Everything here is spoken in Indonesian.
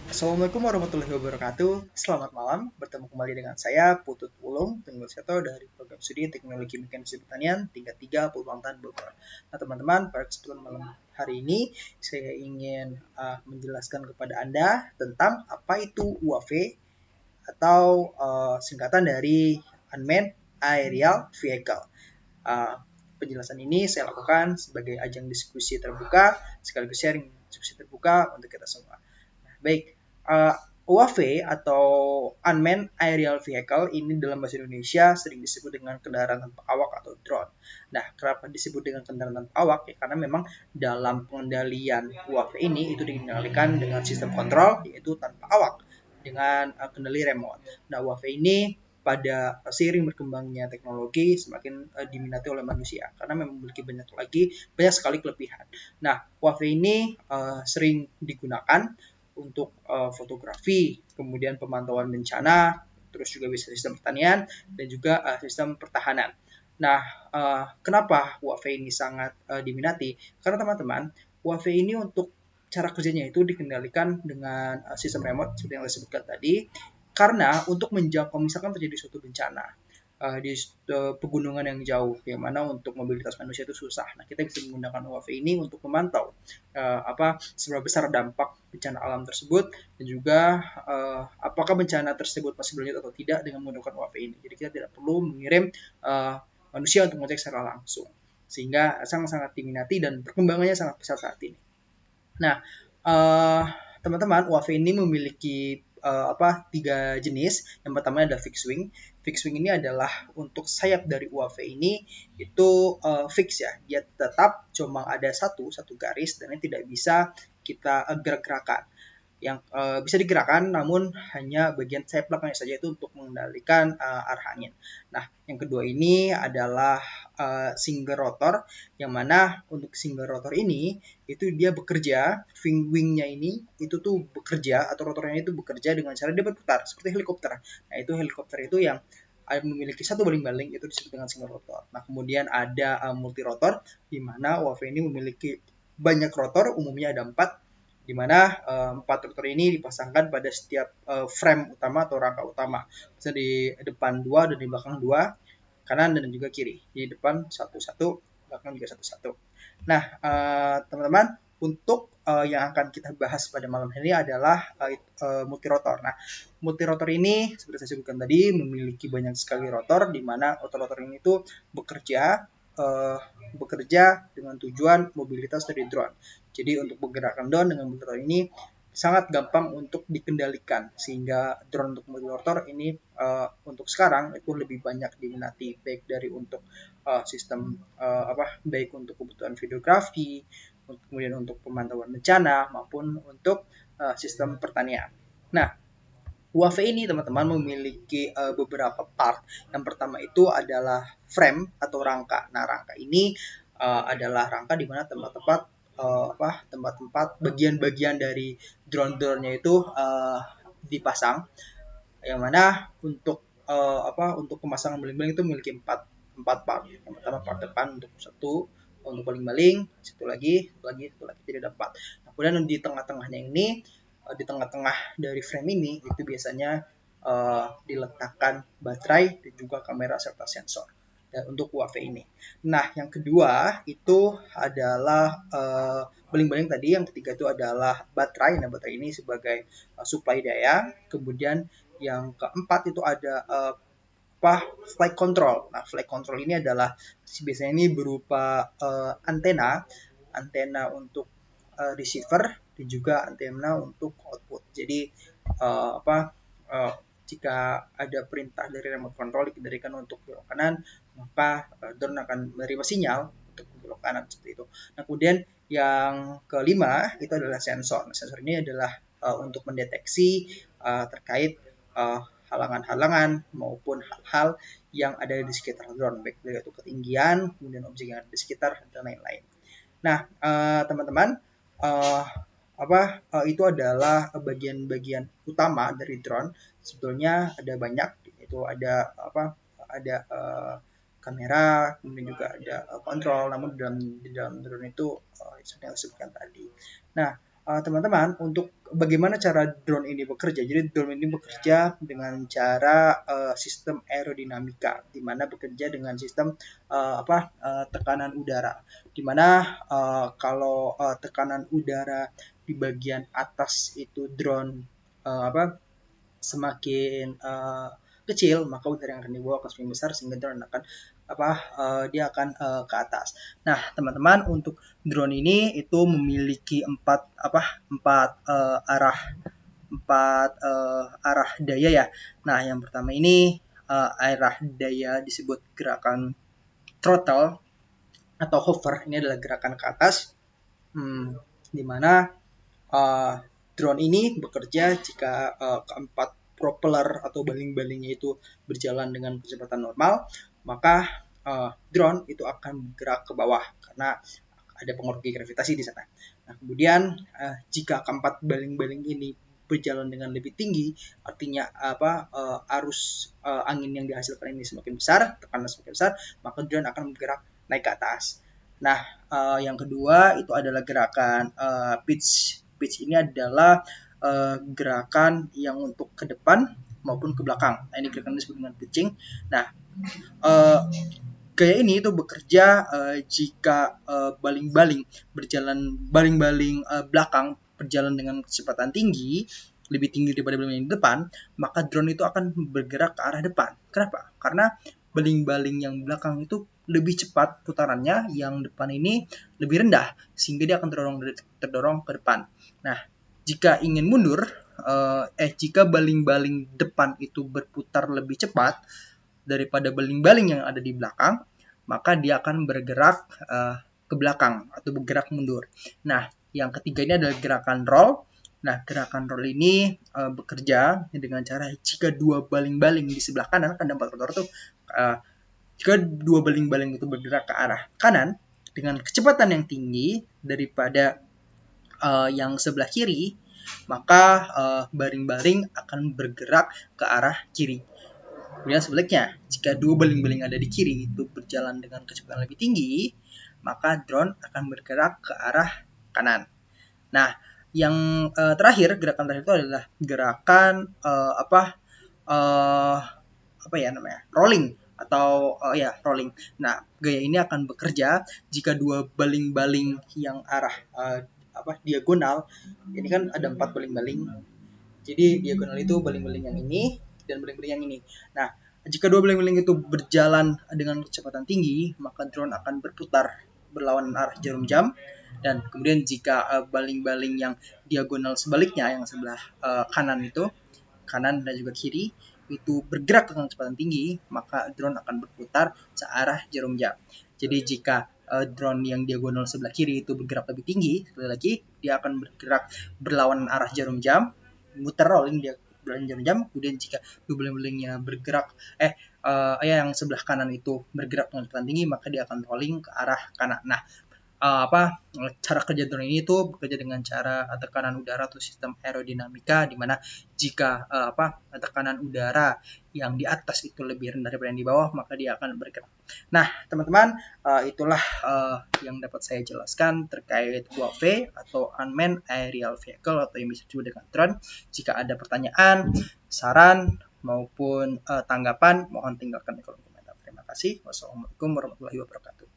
Assalamualaikum warahmatullahi wabarakatuh. Selamat malam. Bertemu kembali dengan saya Putut Pulung, Tenggal Seto dari program studi Teknologi Mekanisme Pertanian tingkat 3 Pulungan Bogor. Nah, teman-teman, pada kesempatan malam hari ini saya ingin menjelaskan kepada Anda tentang apa itu UAV atau singkatan dari Unmanned Aerial Vehicle. Uh, Penjelasan ini saya lakukan sebagai ajang diskusi terbuka sekaligus sharing diskusi terbuka untuk kita semua. Baik, UAV atau Unmanned Aerial Vehicle ini dalam bahasa Indonesia sering disebut dengan kendaraan tanpa awak atau drone. Nah, kenapa disebut dengan kendaraan tanpa awak? Ya, karena memang dalam pengendalian UAV ini itu dikendalikan dengan sistem kontrol yaitu tanpa awak dengan kendali remote. Nah, UAV ini pada seiring berkembangnya teknologi semakin diminati oleh manusia karena memang memiliki banyak sekali kelebihan. Nah, UAV ini sering digunakan untuk fotografi, kemudian pemantauan bencana, terus juga bisa sistem pertanian dan juga sistem pertahanan. Nah, kenapa UAV ini sangat diminati? Karena teman-teman, UAV ini untuk cara kerjanya itu dikendalikan dengan sistem remote seperti yang saya sebutkan tadi. Karena untuk menjangkau misalkan terjadi suatu bencana di pegunungan yang jauh, yang mana untuk mobilitas manusia itu susah. Nah, kita bisa menggunakan UAV ini untuk memantau seberapa besar dampak bencana alam tersebut dan juga apakah bencana tersebut masih berlanjut atau tidak dengan menggunakan UAV ini. Jadi kita tidak perlu mengirim manusia untuk mengecek secara langsung, sehingga sangat-sangat diminati dan perkembangannya sangat besar saat ini. Nah, teman-teman, UAV ini memiliki tiga jenis. Yang pertama adalah fixed wing. Fixed wing ini adalah untuk sayap dari UAV ini itu fix ya. Dia tetap cuma ada satu garis dan ini tidak bisa kita gerak-gerakan. Yang bisa digerakkan namun hanya bagian sayap belakangnya saja itu untuk mengendalikan arah angin. Nah, yang kedua ini adalah single rotor, yang mana untuk single rotor ini itu dia bekerja, wingnya ini itu tuh bekerja atau rotornya itu bekerja dengan cara dia berputar seperti helikopter. Nah, itu helikopter itu yang memiliki satu baling-baling itu disebut dengan single rotor. Nah, kemudian ada multi rotor di mana UAV ini memiliki banyak rotor, umumnya ada 4, di mana 4 rotor ini dipasangkan pada setiap frame utama atau rangka utama. Bisa di depan 2 dan di belakang 2, kanan dan juga kiri. Di depan satu-satu, belakang juga satu-satu. Nah, teman-teman, untuk yang akan kita bahas pada malam ini adalah multirotor. Nah, multirotor ini seperti saya sebutkan tadi memiliki banyak sekali rotor, di mana rotor-rotor ini tuh bekerja uh, bekerja dengan tujuan mobilitas dari drone. Jadi untuk pergerakan drone dengan multirotor ini sangat gampang untuk dikendalikan, sehingga drone untuk multirotor ini untuk sekarang itu lebih banyak diminati, baik dari untuk sistem baik untuk kebutuhan videografi, kemudian untuk pemantauan bencana maupun untuk sistem pertanian. Nah, UAV ini teman-teman memiliki beberapa part. Yang pertama itu adalah frame atau rangka. Nah, rangka ini adalah rangka di mana tempat-tempat bagian-bagian dari drone-drone-nya itu dipasang, yang mana untuk pemasangan baling-baling itu memiliki empat part. Yang pertama part depan untuk satu untuk baling-baling, satu lagi jadi ada 4. Nah, kemudian di tengah-tengahnya ini, di tengah-tengah dari frame ini itu biasanya diletakkan baterai dan juga kamera serta sensor untuk UAV ini. Nah, yang kedua itu adalah baling-baling tadi. Yang ketiga itu adalah baterai. Nah, baterai ini sebagai supply daya. Kemudian yang keempat itu ada flight control. Nah, flight control ini adalah biasanya ini berupa antena untuk receiver dan juga antena untuk output. Jadi uh, apa uh, jika ada perintah dari remote control dikendalikan untuk belok kanan, maka drone akan menerima sinyal untuk belok kanan seperti itu. Nah, kemudian yang kelima itu adalah sensor. Nah, sensor ini adalah untuk mendeteksi terkait halangan-halangan maupun hal-hal yang ada di sekitar drone, baik itu ketinggian, kemudian objek yang ada di sekitar dan lain-lain. Nah, teman-teman, uh, itu adalah bagian-bagian utama dari drone. Sebetulnya ada banyak, itu ada kamera, kemudian juga ada kontrol, namun di dalam drone itu seperti yang saya sebutkan tadi. Nah, teman-teman, untuk bagaimana cara drone ini bekerja. Jadi drone ini bekerja dengan cara sistem aerodinamika, di mana bekerja dengan sistem tekanan udara. Di mana kalau tekanan udara di bagian atas itu drone semakin kecil, maka udara yang akan dibawa akan semakin besar sehingga drone akan dia akan ke atas. Nah, teman-teman, untuk drone ini itu memiliki empat arah daya ya. Nah, yang pertama ini arah daya disebut gerakan throttle atau hover. Ini adalah gerakan ke atas, di mana drone ini bekerja jika keempat propeller atau baling-balingnya itu berjalan dengan kecepatan normal, maka drone itu akan bergerak ke bawah karena ada pengaruh gravitasi di sana. Nah, kemudian jika keempat baling-baling ini berjalan dengan lebih tinggi, artinya arus angin yang dihasilkan ini semakin besar, tekanan semakin besar, maka drone akan bergerak naik ke atas. Nah, yang kedua itu adalah gerakan pitch. Pitch ini adalah gerakan yang untuk ke depan maupun ke belakang. Nah, ini gerakan disebut dengan pitching. Nah, gaya ini itu bekerja jika baling-baling belakang berjalan dengan kecepatan tinggi, lebih tinggi daripada baling-baling depan, maka drone itu akan bergerak ke arah depan. Kenapa? Karena baling-baling yang belakang itu lebih cepat putarannya, yang depan ini lebih rendah, sehingga dia akan terdorong ke depan. Nah, jika ingin mundur, jika baling-baling depan itu berputar lebih cepat daripada baling-baling yang ada di belakang, maka dia akan bergerak ke belakang atau bergerak mundur. Nah, yang ketiga ini adalah gerakan roll. Nah, gerakan roll ini bekerja dengan cara jika dua baling-baling di sebelah kanan, kan ada 4 rotor tuh, jika dua baling-baling itu bergerak ke arah kanan dengan kecepatan yang tinggi daripada yang sebelah kiri, maka baling-baling akan bergerak ke arah kiri. Kemudian sebaliknya, jika dua baling-baling ada di kiri itu berjalan dengan kecepatan lebih tinggi, maka drone akan bergerak ke arah kanan. Nah, yang terakhir, gerakan terakhir itu adalah gerakan rolling atau rolling. Nah, gaya ini akan bekerja jika dua baling-baling yang arah diagonal. Ini kan ada 4 baling-baling. Jadi diagonal itu baling-baling yang ini dan baling-baling yang ini. Nah, jika dua baling-baling itu berjalan dengan kecepatan tinggi, maka drone akan berputar berlawanan arah jarum jam. Dan kemudian jika baling-baling yang diagonal sebaliknya, yang sebelah kanan dan juga kiri, itu bergerak dengan kecepatan tinggi, maka drone akan berputar searah jarum jam. Jadi jika drone yang diagonal sebelah kiri itu bergerak lebih tinggi, sekali lagi dia akan bergerak berlawanan arah jarum jam, muter rolling dia berlawanan jarum jam. Kemudian jika dua baling-balingnya bergerak yang sebelah kanan itu bergerak dengan kecepatan tinggi, maka dia akan rolling ke arah kanan. Nah, cara kerja drone ini itu bekerja dengan cara tekanan udara atau sistem aerodinamika, di mana jika tekanan udara yang di atas itu lebih rendah daripada yang di bawah, maka dia akan bergerak. Nah, teman-teman, itulah yang dapat saya jelaskan terkait UAV atau Unmanned Aerial Vehicle atau yang bisa disebut dengan drone. Jika ada pertanyaan, saran maupun tanggapan, mohon tinggalkan di kolom komentar. Terima kasih. Wassalamualaikum warahmatullahi wabarakatuh.